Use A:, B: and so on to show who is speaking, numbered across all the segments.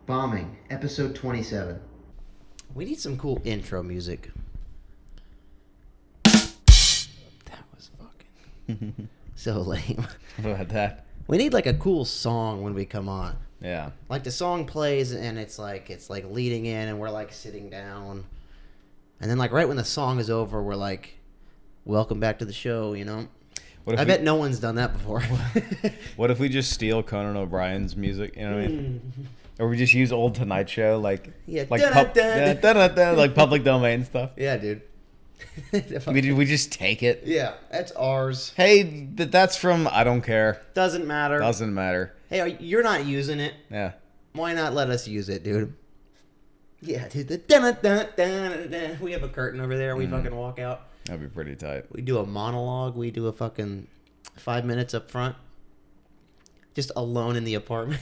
A: Bombing, episode 27.
B: We need some cool intro music. That was fucking so lame.
C: What about that?
B: We need like a cool song when we come on.
C: Yeah.
B: Like the song plays and it's like leading in and we're like sitting down. And then like right when the song is over, we're like, welcome back to the show, you know? I bet no one's done that before.
C: What if we just steal Conan O'Brien's music? You know what I mean? Or we just use old Tonight Show, like like public domain stuff.
B: Yeah, dude.
C: We just take it.
B: Yeah, that's ours.
C: Hey, that's from I don't care.
B: Doesn't matter.
C: Doesn't matter.
B: Hey, you're not using it.
C: Yeah.
B: Why not let us use it, dude? Yeah, dude. We have a curtain over there. We fucking walk out.
C: That'd be pretty tight.
B: We do a monologue. We do a fucking 5 minutes up front. Just alone in the apartment.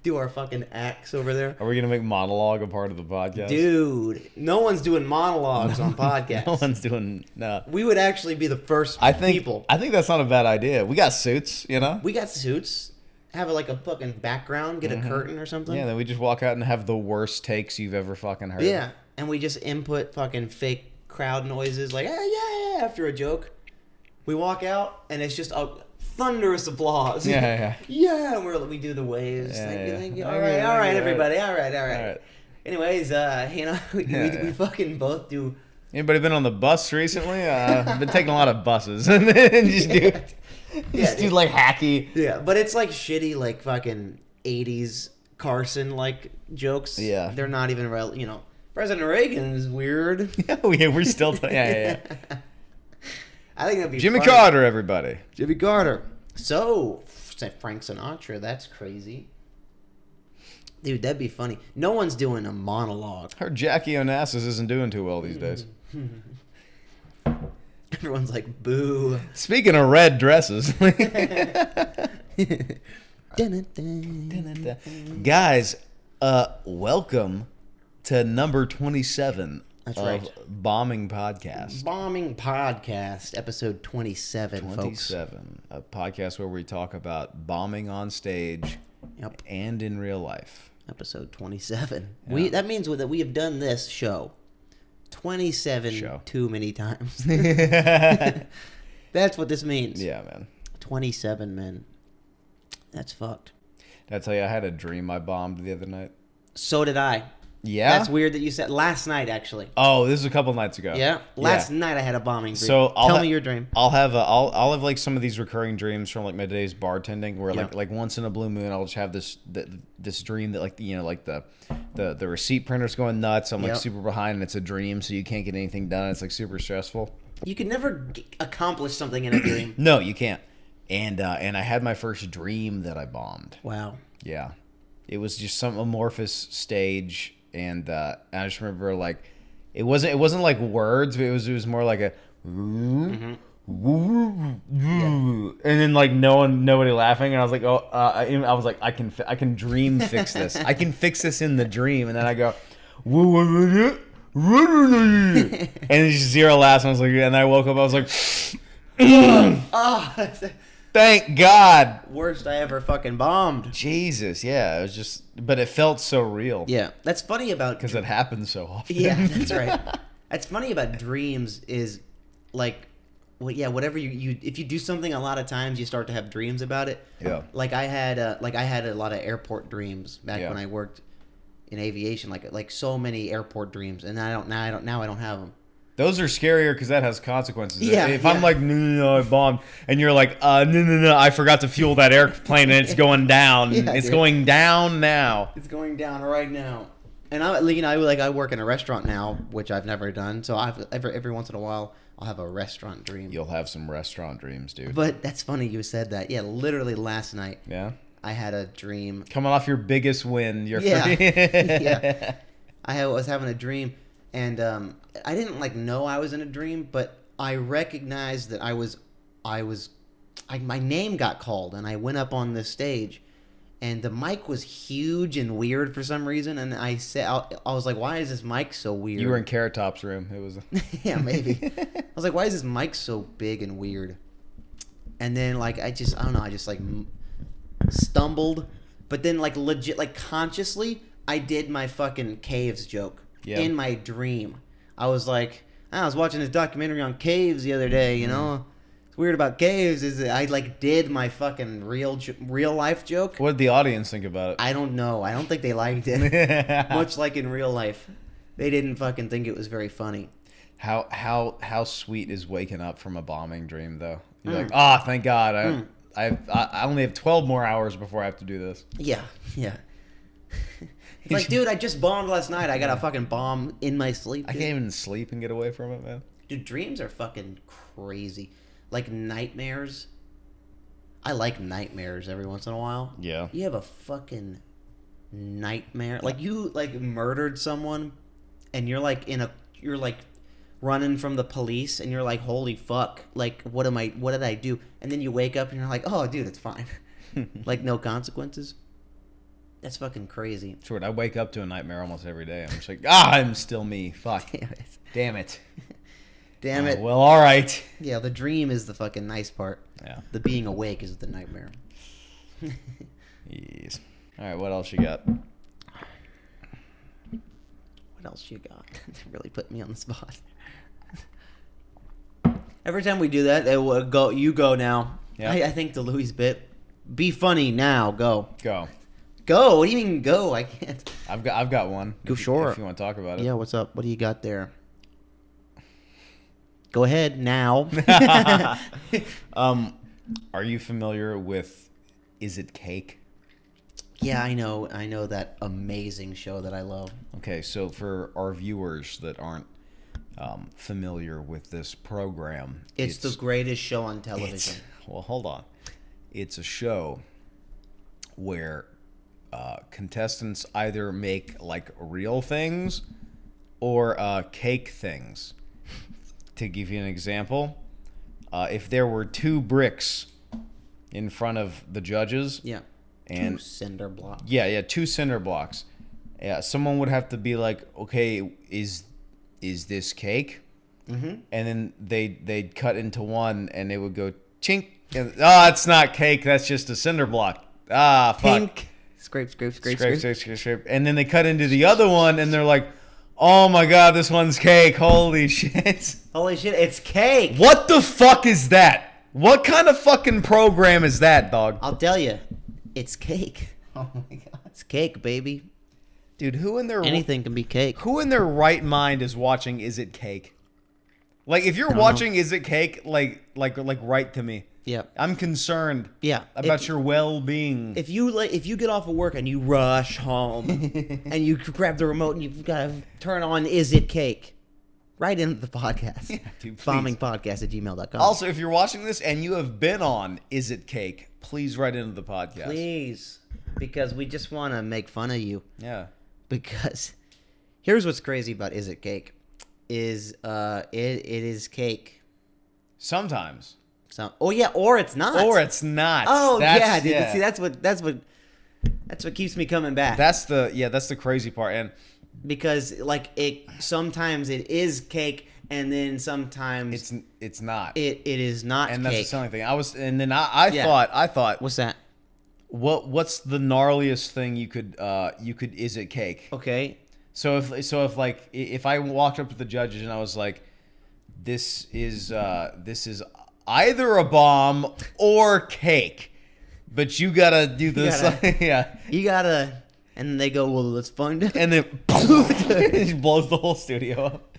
B: Do our fucking acts over there.
C: Are we gonna make monologue a part of the podcast?
B: Dude, no one's doing monologues on podcasts.
C: No one's doing no.
B: We would actually be the first people.
C: I think that's not a bad idea. We got suits, you know?
B: We got suits. Have like a fucking background, get a curtain or something.
C: Yeah, then we just walk out and have the worst takes you've ever fucking heard.
B: Yeah, and we just input fucking fake crowd noises like, yeah, after a joke. We walk out and it's just a thunderous applause.
C: Yeah.
B: Yeah, and we do the waves. Thank you. All right, everybody. All right. Anyways, we fucking both do.
C: Anybody been on the bus recently? I've been taking a lot of buses and then just do like hacky.
B: Yeah, but it's like shitty, like fucking 80s Carson like jokes.
C: Yeah,
B: they're not even real. You know, President Reagan is weird.
C: Yeah, we're still. Yeah.
B: I think that'd be
C: Jimmy
B: funny.
C: Carter, everybody.
B: Jimmy Carter. So, Frank Sinatra, that's crazy. Dude, that'd be funny. No one's doing a monologue.
C: Heard Jackie Onassis isn't doing too well these days.
B: Everyone's like, boo.
C: Speaking of red dresses. Guys, welcome to number 27.
B: That's
C: of
B: right.
C: Bombing Podcast.
B: Bombing Podcast, episode 27,
C: 27. A podcast where we talk about bombing on stage and in real life.
B: Episode 27.
C: Yeah.
B: That means that we have done this show 27 too many times. That's what this means.
C: Yeah, man.
B: 27, man. That's fucked.
C: Did I tell you I had a dream I bombed the other night?
B: So did I.
C: Yeah?
B: That's weird that you said last night, actually.
C: Oh, this was a couple nights ago.
B: Yeah? Last night I had a bombing dream.
C: So
B: Tell me your dream.
C: I'll have like some of these recurring dreams from like my days bartending where like once in a blue moon I'll just have this dream that like like the receipt printer's going nuts. I'm like super behind and it's a dream, so you can't get anything done. It's like super stressful.
B: You can never accomplish something in a dream.
C: No, you can't. And I had my first dream that I bombed.
B: Wow.
C: Yeah. It was just some amorphous stage. And I just remember like it wasn't like words, but it was more like a and then like nobody laughing, and I was like, I was like, I can dream fix this. I can fix this in the dream, and then I go and it's just zero laughs, and I was like, and I woke up, I was like, thank God.
B: Worst I ever fucking bombed.
C: Jesus, yeah, it was just, but it felt so real.
B: Yeah, that's funny about
C: because it happens so often.
B: Yeah, that's right. That's funny about dreams is like, well, yeah, whatever you if you do something a lot of times, you start to have dreams about it.
C: Yeah.
B: Like I had a lot of airport dreams back when I worked in aviation. Like so many airport dreams, and I don't have them.
C: Those are scarier because that has consequences.
B: Yeah,
C: if I'm like, no, I bombed, and you're like, no, I forgot to fuel that airplane, and it's going down. It's going down now.
B: It's going down right now. And I work in a restaurant now, which I've never done. So every once in a while, I'll have a restaurant dream.
C: You'll have some restaurant dreams, dude.
B: But that's funny you said that. Yeah, literally last night.
C: Yeah.
B: I had a dream.
C: Coming off your biggest win,
B: yeah. I was having a dream. And I didn't know I was in a dream, but I recognized that my name got called, and I went up on the stage, and the mic was huge and weird for some reason. And I was like, "Why is this mic so weird?"
C: You were in Carrot Top's room. It was.
B: Yeah, maybe. I was like, "Why is this mic so big and weird?" And then I just stumbled But then, like, legit, like, consciously, I did my fucking caves joke in my dream. I was like, I was watching this documentary on caves the other day, you know? It's weird about caves is that I, like, did my fucking real life joke.
C: What did the audience think about it?
B: I don't know. I don't think they liked it. Much like in real life. They didn't fucking think it was very funny.
C: How sweet is waking up from a bombing dream, though? You're like, thank God. I only have 12 more hours before I have to do this.
B: Yeah. It's like, dude, I just bombed last night. I got a fucking bomb in my sleep. Dude.
C: I can't even sleep and get away from it, man.
B: Dude, dreams are fucking crazy. Like nightmares. I like nightmares every once in a while.
C: Yeah.
B: You have a fucking nightmare. Like you like murdered someone and you're like running from the police and you're like, holy fuck, like what did I do? And then you wake up and you're like, oh dude, it's fine. Like no consequences. That's fucking crazy.
C: Sure, I wake up to a nightmare almost every day. I'm just like, I'm still me. Fuck. Damn it.
B: Damn it.
C: Well, all right.
B: Yeah, the dream is the fucking nice part.
C: Yeah.
B: The being awake is the nightmare.
C: Yes. All right, what else you got?
B: What else you got? They really put me on the spot. Every time we do that, they will go. You go now. Yeah. I think the Louis bit. Be funny now. Go.
C: Go.
B: Go. What do you mean go? I can't.
C: I've got one.
B: Go sure.
C: If you want to talk about it.
B: Yeah. What's up? What do you got there? Go ahead now.
C: Are you familiar with Is It Cake?
B: Yeah, I know that amazing show that I love.
C: Okay, so for our viewers that aren't familiar with this program,
B: it's the greatest show on television.
C: Well, hold on. It's a show where contestants either make like real things or cake things. To give you an example, if there were 2 bricks in front of the judges, and
B: 2 cinder blocks.
C: Yeah, 2 cinder blocks. Yeah, someone would have to be like, okay, is this cake? Mm-hmm. And then they'd cut into one, and they would go chink. And, it's not cake. That's just a cinder block. Fuck.
B: Pink. Scrape.
C: And then they cut into the other one, and they're like, oh my God, this one's cake. Holy shit.
B: Holy shit, it's cake.
C: What the fuck is that? What kind of fucking program is that, dog?
B: I'll tell you. It's cake. Oh my God. It's cake, baby.
C: Dude,
B: anything can be cake.
C: Who in their right mind is watching Is It Cake? Like, if you're watching Is It Cake, like write to me.
B: Yeah.
C: I'm concerned.
B: Yeah.
C: About your well-being.
B: If you get off of work and you rush home and you grab the remote and you've got to turn on Is It Cake, write into the podcast. Yeah, dude, bombingpodcast@gmail.com.
C: Also, if you're watching this and you have been on Is It Cake, please write into the podcast.
B: Please. Because we just want to make fun of you.
C: Yeah.
B: Because here's what's crazy about Is It Cake is it is cake.
C: Sometimes.
B: Or it's not.
C: Or it's not.
B: Oh, yeah, dude. Yeah. See, that's what keeps me coming back.
C: That's the crazy part. And
B: because like sometimes it is cake and then sometimes
C: it's not.
B: It is not
C: and
B: cake.
C: That's the only thing. I thought
B: what's that?
C: What's the gnarliest thing you could Is It Cake?
B: Okay.
C: So if I walked up to the judges and I was like, this is either a bomb or cake, but you gotta do this. Yeah.
B: You gotta, and then they go, well, let's find out.
C: And then it blows the whole studio up.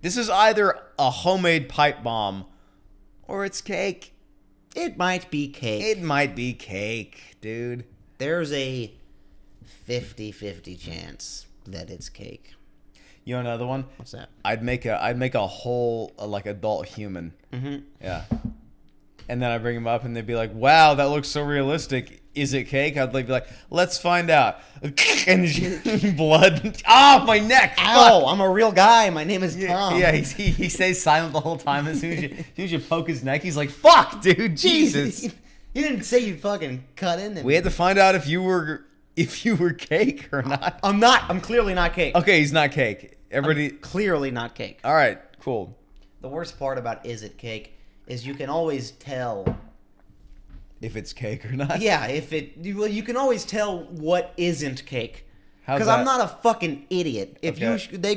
C: This is either a homemade pipe bomb or it's cake.
B: It might be cake.
C: It might be cake, dude.
B: There's a 50-50 chance that it's cake.
C: You know another one?
B: What's that?
C: I'd make a whole like adult human. Mm-hmm. Yeah. And then I bring him up, and they'd be like, "Wow, that looks so realistic. Is it cake?" I'd be like, "Let's find out." And blood. My neck.
B: Ow! Fuck. I'm a real guy. My name is Tom.
C: Yeah, he stays silent the whole time. As soon as you poke his neck, he's like, "Fuck, dude, Jesus."
B: You didn't say you fucking cut in.
C: We had to find out if you were cake or not.
B: I'm not. I'm clearly not cake.
C: Okay, he's not cake. Everybody
B: clearly not cake.
C: All right, cool.
B: The worst part about Is It Cake is you can always tell
C: if it's cake or not.
B: Yeah, well, you can always tell what isn't cake.
C: How's
B: Because
C: that?
B: I'm not a fucking idiot. If
C: Okay.
B: they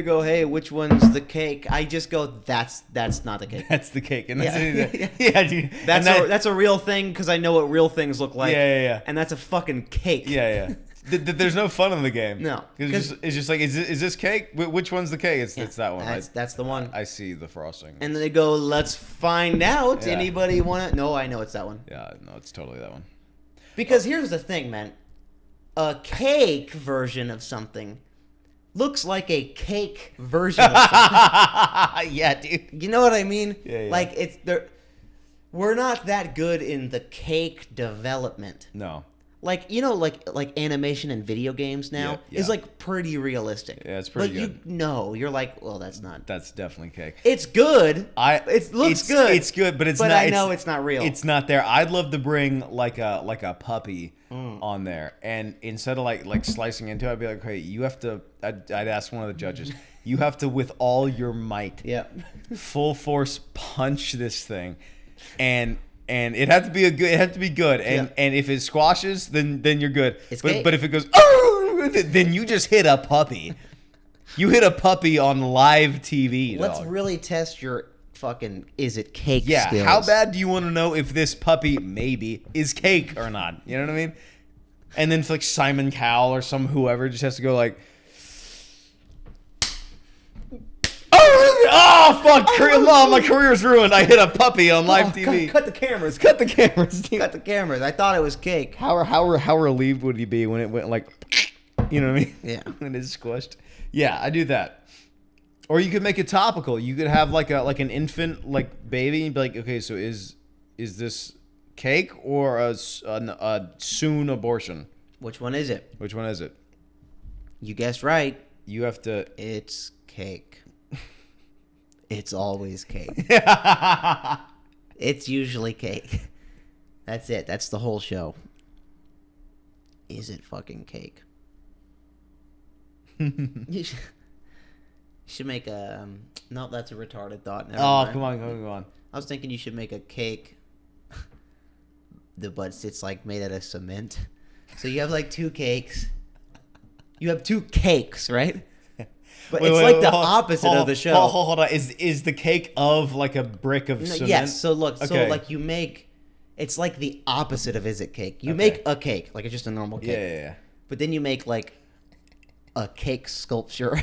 B: go, hey, which one's the cake? I just go, that's not the cake.
C: That's the cake, and that's
B: Yeah.
C: yeah, dude.
B: That's a real thing because I know what real things look like.
C: Yeah.
B: And that's a fucking cake.
C: Yeah. There's no fun in the game.
B: No.
C: It's just like, is this cake? Which one's the cake? It's that one.
B: That's the one.
C: I see the frosting.
B: And then they go, let's find out.
C: Yeah.
B: Anybody want to? No, I know it's that one.
C: Yeah, no, it's totally that one.
B: Because here's the thing, man. A cake version of something looks like a cake version of something.
C: Yeah, dude.
B: You know what I mean?
C: Yeah.
B: Like we're not that good in the cake development.
C: No.
B: Like, like animation and video games now
C: Yeah.
B: is like pretty realistic.
C: Yeah, it's pretty good.
B: But you're like, well, that's not.
C: That's definitely cake.
B: It's good. It looks good.
C: It's good, but
B: But I know it's not real.
C: It's not there. I'd love to bring like a puppy on there, and instead of like slicing into it, I'd be like, hey, you have to. I'd ask one of the judges. You have to, with all your might, full force punch this thing, and it had to be It had to be good, and if it squashes, then you're good. But if it goes, oh, then you just hit a puppy. You hit a puppy on live TV.
B: Let's
C: dog.
B: really test your fucking is it cake
C: Yeah,
B: skills.
C: how bad do you want to know if this puppy maybe is cake or not? You know what I mean? And then it's like Simon Cowell or whoever just has to go like, oh fuck, my career's ruined. I hit a puppy on live TV.
B: Cut the cameras.
C: Cut the cameras. Dude.
B: Cut the cameras. I thought it was cake.
C: How relieved would he be when it went like, you know what I mean?
B: Yeah.
C: When it's squished. Yeah, I do that. Or you could make it topical. You could have like an infant like baby and be like, okay, so is this cake or a soon abortion?
B: Which one is it?
C: Which one is it?
B: You guessed right.
C: You have to.
B: It's cake. It's always cake. It's usually cake. That's it. That's the whole show. Is it fucking cake? You should make a... no, that's a retarded thought. Never mind.
C: Come on.
B: I was thinking you should make a cake. But it's like made out of cement. So you have like two cakes. You have two cakes, right? But it's like the opposite of the show.
C: Hold on. Is the cake of like a brick of cement?
B: Yes. So look.
C: Okay.
B: So like you make... It's like the opposite of is it cake. You make a cake. Like it's just a normal cake.
C: Yeah.
B: But then you make like a cake sculpture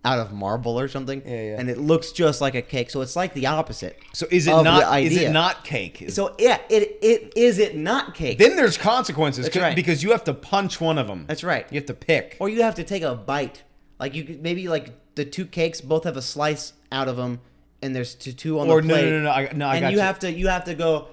B: out of marble or something.
C: Yeah.
B: And it looks just like a cake. So it's like the opposite.
C: So is it
B: of
C: not?
B: the idea.
C: Is it not cake?
B: So yeah, it is it not cake?
C: Then there's consequences.
B: That's right.
C: Because you have to punch one of them.
B: That's right.
C: You have to pick.
B: Or you have to take a bite. Like you could maybe like the two cakes both have a slice out of them, and there's two on the plate.
C: No. I got
B: and
C: you.
B: you have to go.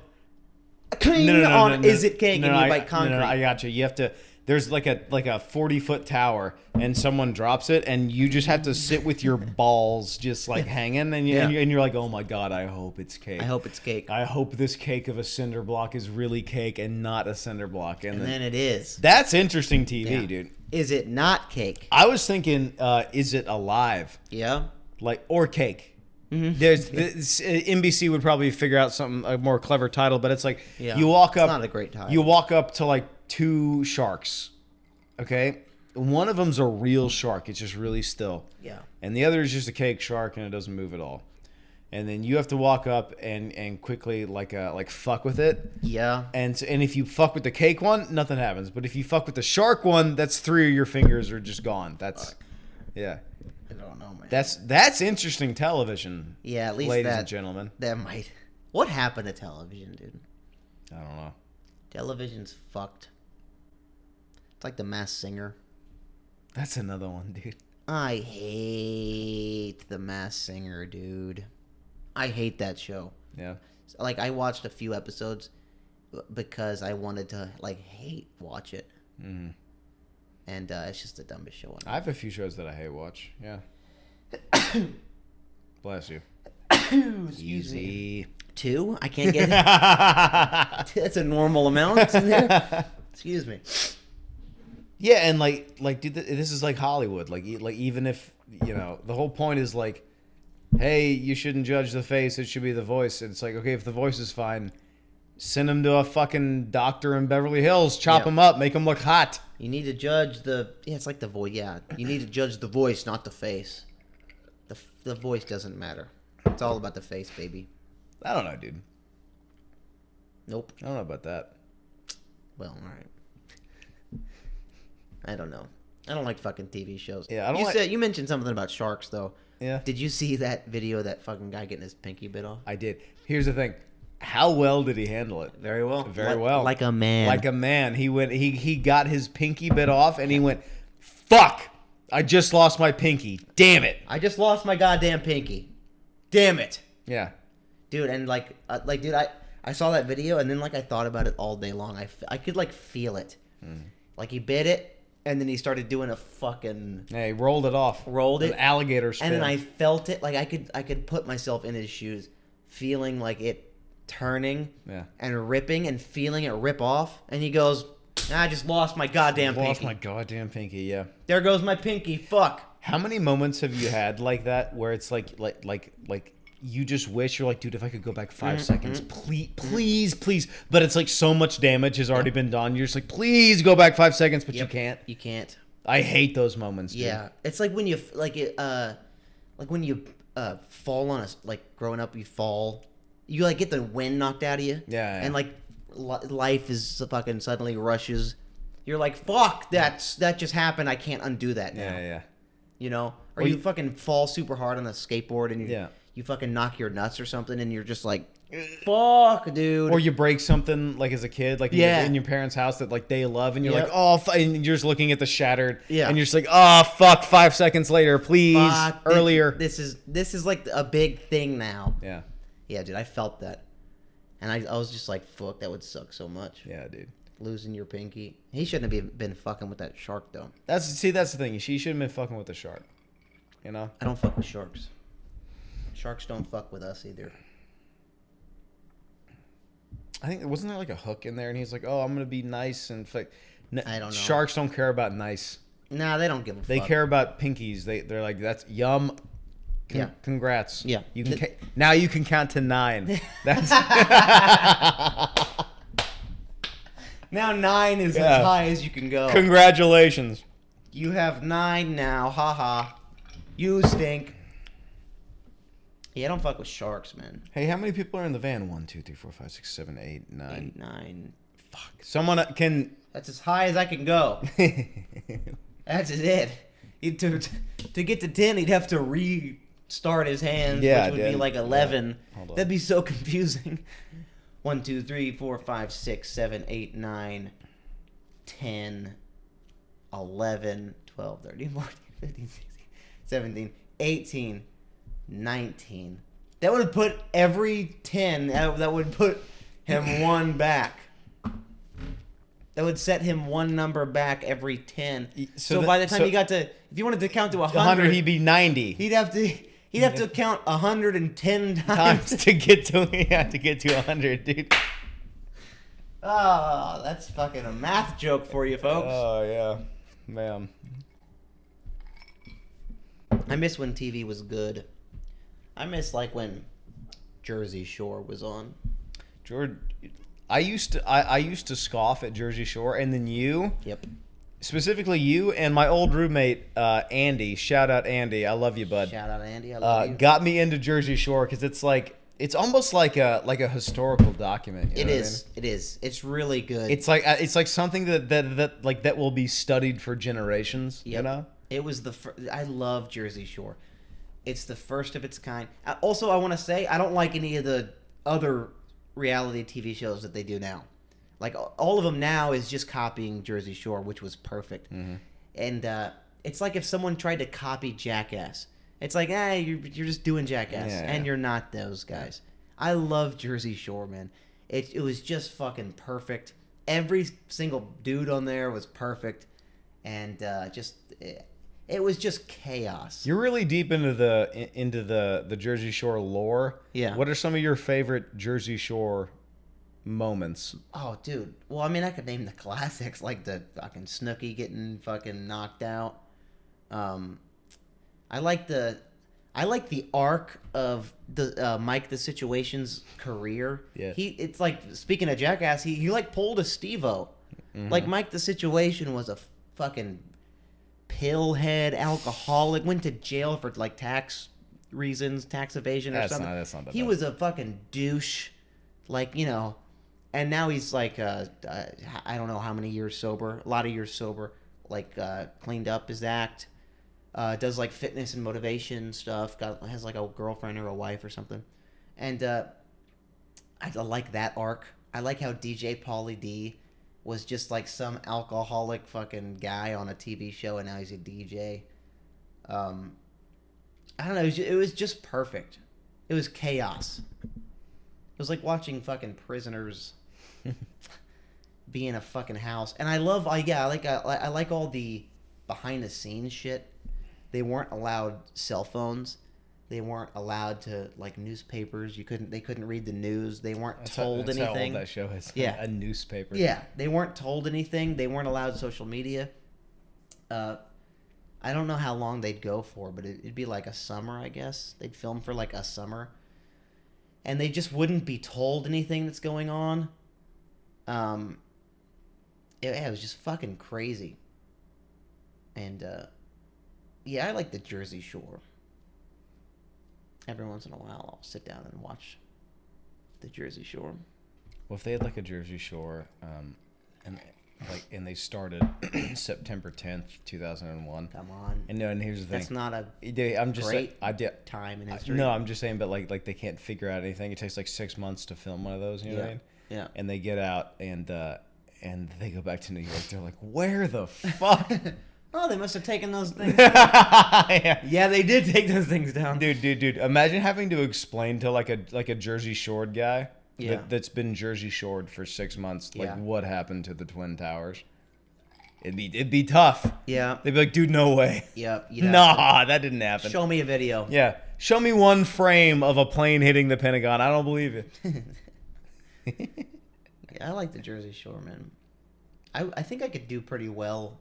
B: Cling
C: No.
B: on is it cake, and you
C: I,
B: bite concrete.
C: No, I got you. You have to. There's like a 40-foot tower, and someone drops it, and you just have to sit with your balls just like hanging, and you're like, oh my god, I hope it's cake.
B: I hope it's cake.
C: I hope this cake of a cinder block is really cake and not a cinder block. And
B: then it is.
C: That's interesting TV, dude.
B: Is it not cake?
C: I was thinking, is it alive?
B: Yeah.
C: Like, or cake. Mm-hmm. There's NBC would probably figure out a more clever title, but it's like you walk up.
B: It's not a great title.
C: You walk up to like two sharks, okay? One of them's a real shark; it's just really still.
B: Yeah.
C: And the other is just a cake shark, and it doesn't move at all. And then you have to walk up and quickly like fuck with it.
B: Yeah.
C: And if you fuck with the cake one, nothing happens. But if you fuck with the shark one, that's 3 of your fingers are just gone. That's yeah.
B: I don't know, man.
C: That's interesting television.
B: Yeah, at least
C: ladies and gentlemen.
B: That might. What happened to television, dude?
C: I don't know.
B: Television's fucked. It's like The Masked Singer.
C: That's another one, dude.
B: I hate The Masked Singer, dude. I hate that show.
C: Yeah.
B: Like I watched a few episodes because I wanted to watch it.
C: Mm-hmm.
B: And it's just the dumbest show ever.
C: I have a few shows that I hate watch. Yeah. Bless you.
B: Excuse me. 2? I can't get it. That's a normal amount in there. Excuse me.
C: Yeah, and like, dude, this is like Hollywood. Like, even if the whole point is like, hey, you shouldn't judge the face; it should be the voice. And it's like, okay, if the voice is fine, Send him to a fucking doctor in Beverly Hills. Chop
B: Yeah.
C: him up. Make him look hot.
B: You need to judge it's like the voice. Yeah, you need to judge the voice, not the face. The voice doesn't matter. It's all about the face, baby.
C: I don't know, dude.
B: Nope.
C: I don't know about that.
B: Well, all right. I don't know. I don't like fucking TV shows.
C: Yeah, I don't
B: You mentioned something about sharks, though.
C: Yeah.
B: Did you see that video of that fucking guy getting his pinky bit off?
C: I did. Here's the thing. How well did he handle it?
B: Very well.
C: Very well.
B: Like a man.
C: Like a man. He got his pinky bit off and he went, "Fuck! I just lost my pinky. Damn it."
B: I just lost my goddamn pinky. Damn it.
C: Yeah.
B: Dude, and dude, I saw that video and then I thought about it all day long. I could feel it. Like he bit it and then he started doing a fucking
C: Yeah, he rolled it off.
B: Rolled it.
C: An alligator spin.
B: and then I felt it. Like I could put myself in his shoes, feeling like it turning and ripping and feeling it rip off. And he goes, I just lost my goddamn pinky.
C: Lost my goddamn pinky, yeah.
B: There goes my pinky. Fuck.
C: How many moments have you had like that where it's like you just wish you're like, dude, if I could go back 5 seconds, please. But it's like so much damage has already been done. You're just like, please go back 5 seconds, but you can't.
B: You can't.
C: I hate those moments, dude.
B: Yeah. It's like when you when you fall on growing up, you fall. You get the wind knocked out of you.
C: Yeah.
B: And life is fucking suddenly rushes. You're like, fuck, that just happened. I can't undo that now.
C: Yeah.
B: You know? Or
C: Well,
B: you fucking fall super hard on a skateboard and
C: Yeah.
B: you fucking knock your nuts or something and you're just like, fuck, dude.
C: Or you break something as a kid, in your parents' house that they love, and you're
B: Yep.
C: like, oh, and you're just looking at the shattered,
B: Yeah.
C: and you're just like, oh, fuck, 5 seconds later, please,
B: Fuck,
C: earlier.
B: This is like a big thing now.
C: Yeah.
B: Yeah, dude, I felt that. And I was just like, fuck, that would suck so much.
C: Yeah, dude.
B: Losing your pinky. He shouldn't have been fucking with that shark, though.
C: That's the thing. She shouldn't have been fucking with the shark. You know?
B: I don't fuck with sharks. Sharks don't fuck with us either.
C: I think, wasn't there a hook in there? And he's like, oh, I'm going to be nice and
B: I don't know.
C: Sharks don't care about nice.
B: Nah, they don't give a fuck.
C: They care about pinkies. They're like, that's yum.
B: Yeah.
C: Congrats.
B: Yeah.
C: You can now you can count to 9. That's
B: Now 9 is as high as you can go.
C: Congratulations.
B: You have 9 now. Haha. You stink. Yeah, I don't fuck with sharks, man.
C: Hey, how many people are in the van? 1, 2, 3, 4, 5, 6, 7, 8, 9.
B: 8, 9.
C: Fuck. Someone can.
B: That's as high as I can go. That's it. To get to 10, he'd have to restart his hands,
C: Yeah,
B: which would be like 11.
C: Yeah. Hold on.
B: That'd be so confusing. 1, 2, 3, 4, 5, 6, 7, 8, 9, 10, 11, 12, 13, 14, 15, 16, 17, 18, 19. That would put every 10, that would put him 1 back. That would set him 1 number back every 10. So by the time he got to, if you wanted to count to 100,
C: he'd be 90
B: he'd have to count 110
C: times to get to 100, dude.
B: Oh, that's fucking a math joke for you, folks.
C: Oh yeah, man.
B: I miss when TV was good. I miss when Jersey Shore was on.
C: George, I used to scoff at Jersey Shore, and then
B: Yep.
C: specifically you and my old roommate Andy. Shout out Andy, I love you, bud.
B: Shout out Andy, I love you.
C: Got me into Jersey Shore because it's almost like a historical document. You know what I mean?
B: It is. It's really good.
C: It's like something that will be studied for generations.
B: Yep.
C: You know.
B: It was I love Jersey Shore. It's the first of its kind. Also, I want to say I don't like any of the other reality TV shows that they do now. All of them now is just copying Jersey Shore, which was perfect.
C: Mm-hmm.
B: And it's like if someone tried to copy Jackass. It's like, you're just doing Jackass, and you're not those guys. I love Jersey Shore, man. It was just fucking perfect. Every single dude on there was perfect, and it was just chaos.
C: You're really deep into the Jersey Shore lore.
B: Yeah.
C: What are some of your favorite Jersey Shore moments?
B: Oh, dude. Well, I mean, I could name the classics, like the fucking Snooki getting fucking knocked out. I like I like the arc of the Mike the Situation's career.
C: Yeah.
B: It's like, speaking of Jackass, he like pulled a Steve-O.
C: Mm-hmm.
B: Like Mike the Situation was a fucking pillhead, alcoholic, went to jail for like tax reasons, tax evasion or something.
C: That's not that
B: he
C: bad.
B: was a fucking douche, like, you know, and now he's like I don't know how many years sober, a lot of years sober, like cleaned up his act. Does like fitness and motivation stuff. Has like a girlfriend or a wife or something, and I like that arc. I like how DJ Pauly D was just like some alcoholic fucking guy on a TV show, and now he's a DJ. I don't know. It was just perfect. It was chaos. It was like watching fucking prisoners be in a fucking house, and I like all the behind the scenes shit. They weren't allowed cell phones. They weren't allowed to like newspapers. They couldn't read the news. They weren't told anything.
C: That's how old that show is.
B: Yeah,
C: a newspaper.
B: Yeah, they weren't told anything. They weren't allowed social media. I don't know how long they'd go for, but it'd be like a summer, I guess. They'd film for like a summer, and they just wouldn't be told anything that's going on. It was just fucking crazy. And yeah, I like the Jersey Shore. Every once in a while, I'll sit down and watch the Jersey Shore.
C: Well, if they had like a Jersey Shore, and they started September 10th, 2001.
B: Come on.
C: And here's the thing.
B: That's not a
C: great
B: time in history.
C: No, I'm just saying, but like they can't figure out anything. It takes like 6 months to film one of those. You know what I mean?
B: Yeah.
C: And they get out and they go back to New York. They're like, where the fuck?
B: Oh, they must have taken those things.
C: Yeah,
B: they did take those things down.
C: Dude. Imagine having to explain to like a Jersey Shored guy that's been Jersey Shored for 6 months, like what happened to the Twin Towers. It'd be tough.
B: Yeah.
C: They'd be like, dude, no way.
B: Yep.
C: Nah, that didn't happen.
B: Show me a video.
C: Yeah. Show me one frame of a plane hitting the Pentagon. I don't believe it.
B: I like the Jersey Shore, man. I think I could do pretty well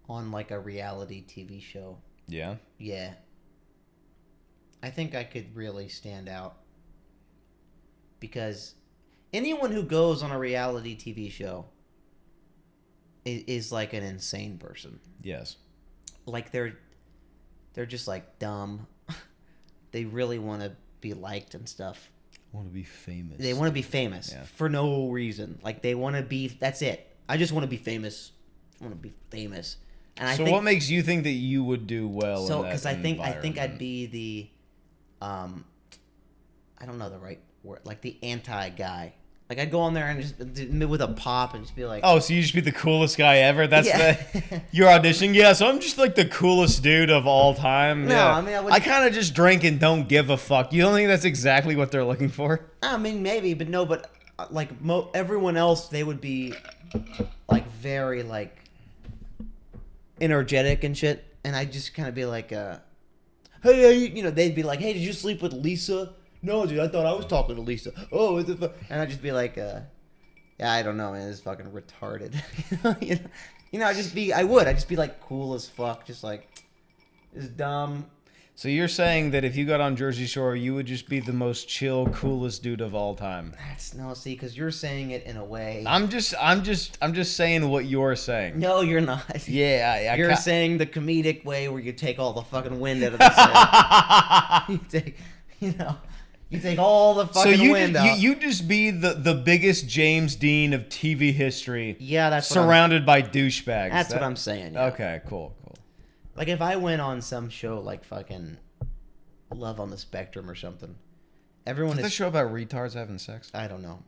B: on like a reality TV show.
C: Yeah?
B: Yeah. I think I could really stand out. Because anyone who goes on a reality TV show is like an insane person.
C: Yes.
B: Like they're just like dumb. They really want to be liked and stuff.
C: Want to be famous.
B: They want to be famous for no reason. Like they want to be. That's it. I just want to be famous. I want to be famous. And I think,
C: what makes you think that you would do well?
B: So because I think I'd be the, I don't know the right word, like the anti guy. Like I'd go on there and just with a pop and just be like,
C: oh, so you just be the coolest guy ever? That's you're auditioning. Yeah, so I'm just like the coolest dude of all time.
B: No,
C: yeah.
B: I mean
C: I kind of just drink and don't give a fuck. You don't think that's exactly what they're looking for?
B: I mean, maybe, but no, but like everyone else, they would be like very like energetic and shit, and I'd just kind of be like, hey, they'd be like, hey, did you sleep with Lisa? No, dude, I thought I was talking to Lisa. Oh, what the fuck? And I'd just be like, yeah, I don't know, man, it's fucking retarded. I'd just be like cool as fuck, just like, it's dumb.
C: So you're saying that if you got on Jersey Shore, you would just be the most chill, coolest dude of all time?
B: Because you're saying it in a way. I'm just
C: saying what you're saying.
B: No, you're not.
C: Yeah,
B: you're saying the comedic way where you take all the fucking wind out of the sail. You take all the fucking wind out.
C: You just be the biggest James Dean of TV history.
B: Yeah, that's
C: surrounded by douchebags.
B: That's what I'm saying. Yeah.
C: Okay, cool.
B: Like if I went on some show like fucking Love on the Spectrum or something, everyone is
C: the show about retards having sex.
B: I don't know.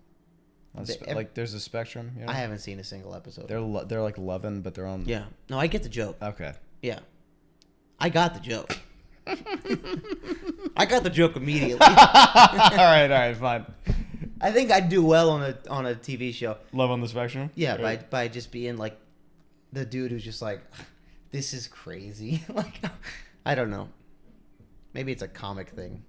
C: Like there's a spectrum.
B: I haven't seen a single episode.
C: They're like loving, but they're on.
B: Yeah. No, I get the joke.
C: Okay.
B: Yeah. I got the joke. I got the joke immediately.
C: all right, fine.
B: I think I'd do well on a TV show.
C: Love on the Spectrum?
B: Yeah, right. by just being like the dude who's just like, this is crazy. Like, I don't know. Maybe it's a comic thing.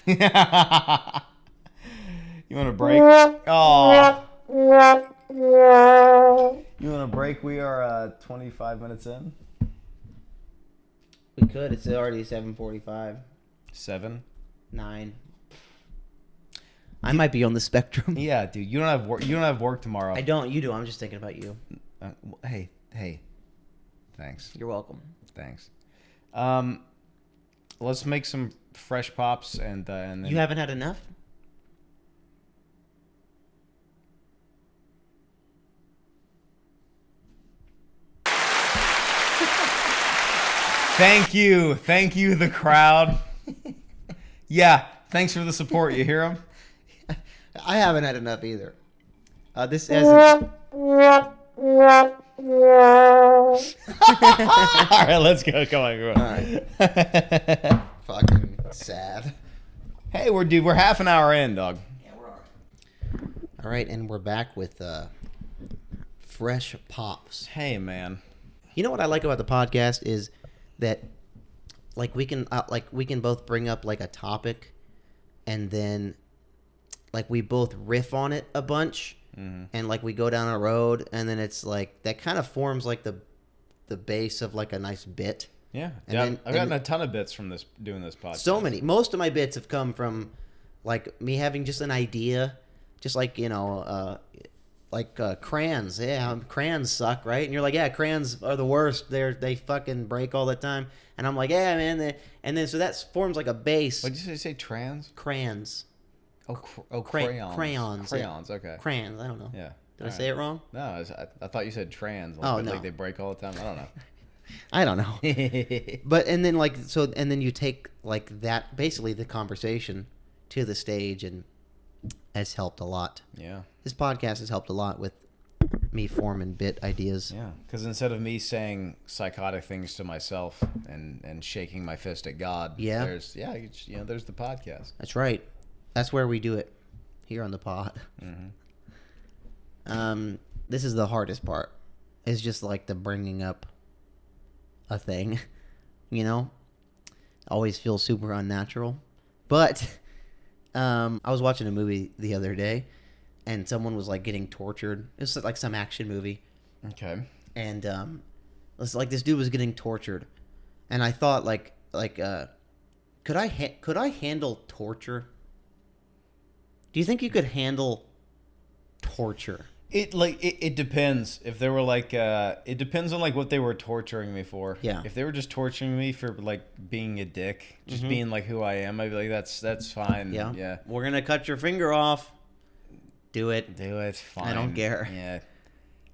C: You want a break? Oh. You want a break minutes in?
B: We could. It's already 7:45.
C: 7?
B: 9. I might be on the spectrum.
C: Yeah, dude. You don't have work. You don't have work tomorrow.
B: I don't. You do. I'm just thinking about you.
C: Hey. Thanks.
B: You're welcome.
C: Thanks. Let's make some fresh pops and then...
B: You haven't had enough?
C: Thank you, the crowd. Yeah, thanks for the support. You hear them?
B: I haven't had enough either. This hasn't...
C: All right, let's go. Come on.
B: All right. Fucking sad.
C: Hey, we're half an hour in, dog.
B: Yeah, we're all right. All right, and we're back with fresh pops.
C: Hey, man.
B: You know what I like about the podcast is that, like, we can both bring up like a topic, and then, like, we both riff on it a bunch, and like we go down a road, and then it's like that kind of forms like the base of like a nice bit.
C: Yeah,
B: And
C: I've gotten a ton of bits from doing this podcast.
B: So many. Most of my bits have come from like me having just an idea, just like crayons. Yeah, crayons suck, right? And you're like, yeah, crayons are the worst. They fucking break all the time. And I'm like, yeah, man. And then so that forms like a base.
C: What did you say? Trans?
B: Crayons.
C: Crayons.
B: Crayons.
C: Crayons.
B: Yeah.
C: Okay.
B: Crayons. I don't know.
C: Yeah.
B: Did I say it wrong?
C: No, I thought you said trans.
B: No.
C: Like they break all the time. I don't know.
B: I don't know. But and then you take like that, basically the conversation to the stage, and has helped a lot.
C: Yeah.
B: This podcast has helped a lot with me forming bit ideas.
C: Yeah, because instead of me saying psychotic things to myself and shaking my fist at God, there's the podcast.
B: That's right. That's where we do it, here on the pod.
C: Mm-hmm.
B: This is the hardest part. It's just like the bringing up a thing, always feels super unnatural. But I was watching a movie the other day, and someone was like getting tortured. It was like some action movie.
C: Okay.
B: And it's like this dude was getting tortured, and I thought could I handle torture? Do you think you could handle torture?
C: It depends. If they were like it depends on like what they were torturing me for.
B: Yeah.
C: If they were just torturing me for like being a dick, just being like who I am, I'd be like that's fine.
B: Yeah.
C: Yeah.
B: We're gonna cut your finger off. Do it.
C: Fine.
B: I don't care.
C: Yeah.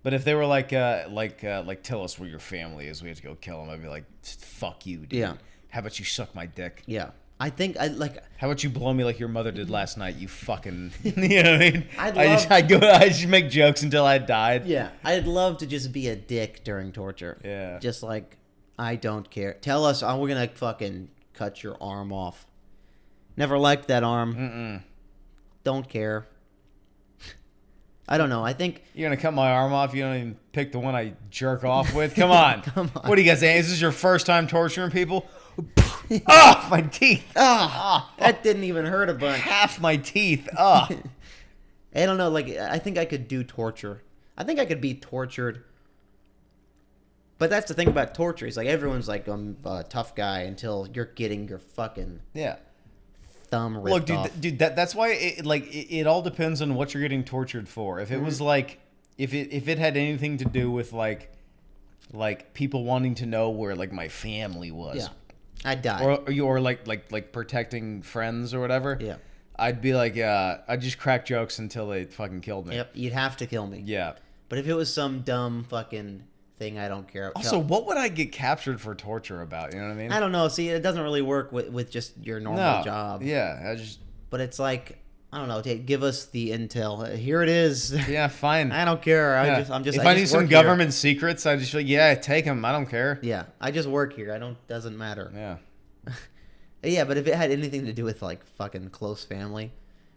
C: But if they were like tell us where your family is, we have to go kill them, I'd be like, fuck you, dude.
B: Yeah.
C: How about you suck my dick?
B: Yeah. I think I like.
C: How about you blow me like your mother did last night? You fucking. You know what I mean?
B: I
C: just make jokes until I died.
B: Yeah, I'd love to just be a dick during torture.
C: Yeah.
B: Just like, I don't care. Tell us, we're gonna fucking cut your arm off. Never liked that arm.
C: Mm-mm.
B: Don't care. I don't know. I think
C: you're gonna cut my arm off. You don't even pick the one I jerk off with. Come on.
B: Come on.
C: What do you guys say? Is this your first time torturing people? Oh, my teeth.
B: That didn't even hurt a bunch.
C: Half my teeth. Oh.
B: I don't know. Like, I think I could do torture. I think I could be tortured. But that's the thing about torture. Is like everyone's like, I'm a tough guy until you're getting your fucking thumb ripped off.
C: Look, dude, that's why it all depends on what you're getting tortured for. If it was like, if it had anything to do with like people wanting to know where like my family was.
B: Yeah. I'd die.
C: Or like protecting friends or whatever.
B: Yeah.
C: I'd be like, I'd just crack jokes until they fucking killed me.
B: Yep. You'd have to kill me.
C: Yeah.
B: But if it was some dumb fucking thing, I don't care.
C: Also, what would I get captured for torture about? You know what I mean?
B: I don't know. See, it doesn't really work with just your normal job.
C: Yeah.
B: But it's like, I don't know. Give us the intel. Here it is.
C: Yeah, fine.
B: I don't care.
C: Yeah. If I need some government secrets, I just like, take them. I don't care.
B: Yeah, I just work here. Doesn't matter.
C: Yeah.
B: Yeah, but if it had anything to do with like fucking close family,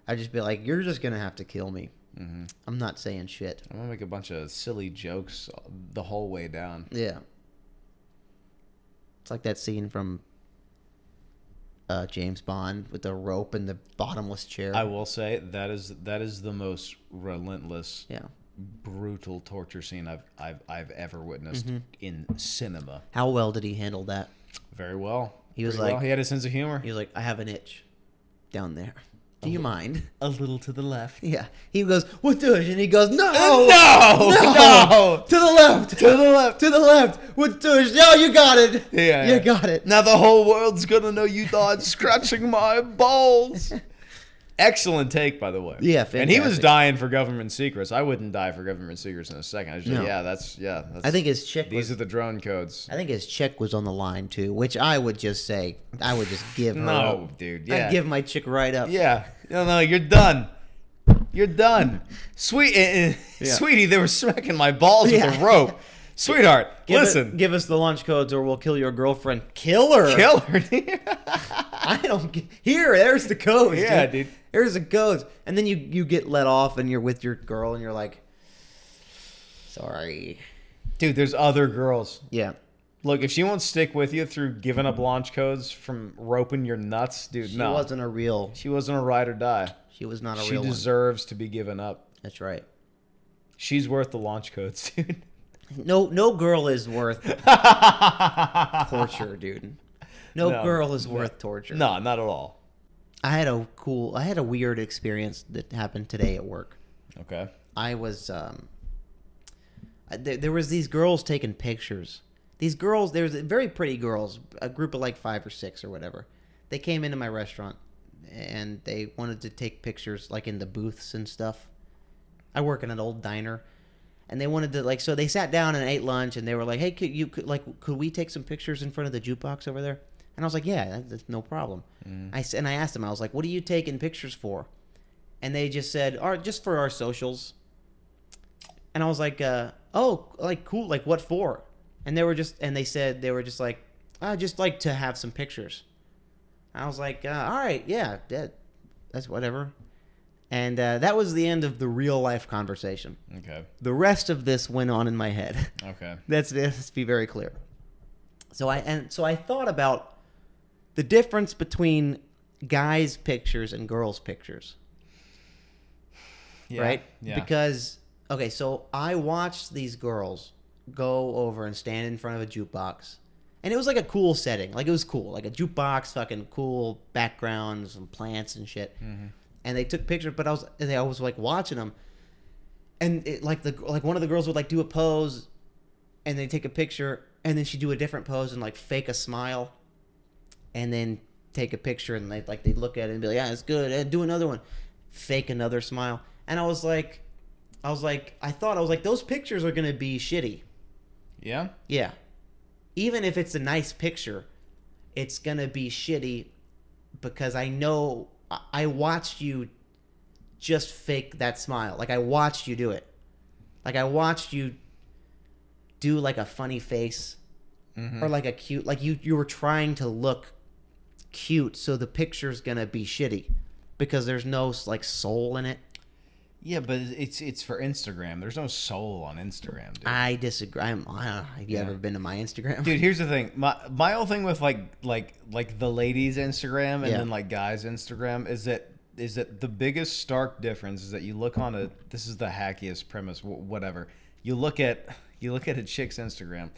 B: I'd just be like, you're just gonna have to kill me. Mm-hmm. I'm not saying shit.
C: I'm gonna make a bunch of silly jokes the whole way down.
B: Yeah. It's like that scene from James Bond with the rope and the bottomless chair.
C: I will say that is the most relentless brutal torture scene I've ever witnessed in cinema.
B: How well did he handle that?
C: Very well.
B: He was
C: Pretty well. He had a sense of humor.
B: He was like, I have an itch down there. Do you mind?
C: A little to the left.
B: Yeah. He goes, what does? And he goes, no!
C: No!
B: To the left!
C: To the left!
B: To the left! What does? No, you got it!
C: Yeah.
B: You got it.
C: Now the whole world's gonna know you died scratching my balls. Excellent take, by the way.
B: Yeah, fantastic.
C: And he was dying for government secrets. I wouldn't die for government secrets in a second. I was just
B: No.
C: like, that's
B: I think his chick
C: these are the drone codes.
B: I think his chick was on the line, too, which I would just say, I would just give her
C: No, dude, yeah.
B: I'd give my chick right up.
C: Yeah. No, you're done. You're done. Sweetie, they were smacking my balls with a rope. Sweetheart, listen.
B: Give us the launch codes or we'll kill your girlfriend. Kill her?
C: Kill her.
B: I don't get... There's the codes,
C: Yeah, dude.
B: There's the codes. And then you get let off and you're with your girl and you're like, sorry.
C: Dude, there's other girls.
B: Yeah.
C: Look, if she won't stick with you through giving up launch codes from roping your nuts, dude, no.
B: She
C: wasn't a ride or die.
B: She was not a
C: She
B: real one.
C: deserves to be given up.
B: That's right.
C: She's worth the launch codes, dude.
B: No girl is worth torture, dude. No girl is worth torture.
C: No, not at all.
B: I had a weird experience that happened today at work.
C: Okay.
B: I was there was these girls taking pictures. These girls, there was very pretty girls, a group of like 5 or 6 or whatever. They came into my restaurant and they wanted to take pictures like in the booths and stuff. I work in an old diner. And they wanted to so they sat down and ate lunch and they were like, "Hey, could we take some pictures in front of the jukebox over there?" And I was like, "Yeah, that's no problem." I asked them, I was like, "What are you taking pictures for?" And they just said, just for our socials." And I was like, "Oh, like cool, like what for?" And they said they were just like, "I just like to have some pictures." I was like, "All right, yeah, that's whatever." And that was the end of the real life conversation.
C: Okay.
B: The rest of this went on in my head.
C: Okay.
B: Let's be very clear. So I thought about the difference between guys' pictures and girls' pictures.
C: Yeah.
B: Right?
C: Yeah.
B: Because so I watched these girls go over and stand in front of a jukebox. And it was like a cool setting. Like it was cool. Like a jukebox, fucking cool backgrounds and plants and shit. Mm-hmm. And they took pictures, but I was like watching them, and one of the girls would like do a pose, and they take a picture, and then she'd do a different pose and like fake a smile, and then take a picture, and they'd look at it and be like, "Yeah, it's good," and do another one, fake another smile, and I thought those pictures are gonna be shitty.
C: Yeah.
B: Yeah, even if it's a nice picture, it's gonna be shitty because I know. I watched you just fake that smile. Like, I watched you do it. Like, I watched you do, like, a funny face. Mm-hmm. Or, like, a cute... Like, you were trying to look cute, so the picture's gonna be shitty. Because there's no, like, soul in it.
C: Yeah, but it's for Instagram. There's no soul on Instagram, dude.
B: I disagree. Have you ever been to my Instagram?
C: Dude, here's the thing. My whole thing with like the ladies' Instagram and then like guys' Instagram is that the biggest stark difference is that you look on this is the hackiest premise, whatever. You look at a chick's Instagram,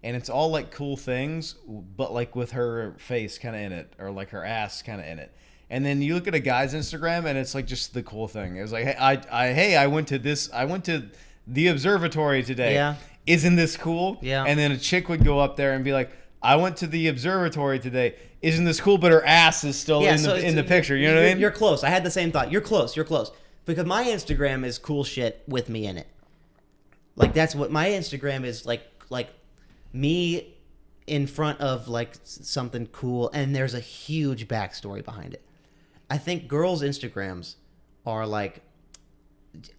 C: and it's all like cool things, but like with her face kind of in it, or like her ass kind of in it. And then you look at a guy's Instagram, and it's like just the cool thing. It was like, hey, I went to the observatory today.
B: Yeah.
C: Isn't this cool?
B: Yeah.
C: And then a chick would go up there and be like, I went to the observatory today. Isn't this cool? But her ass is still in the picture. You know what I mean?
B: You're close. I had the same thought. You're close. Because my Instagram is cool shit with me in it. Like, that's what my Instagram is, like me in front of like something cool, and there's a huge backstory behind it. I think girls' Instagrams are like,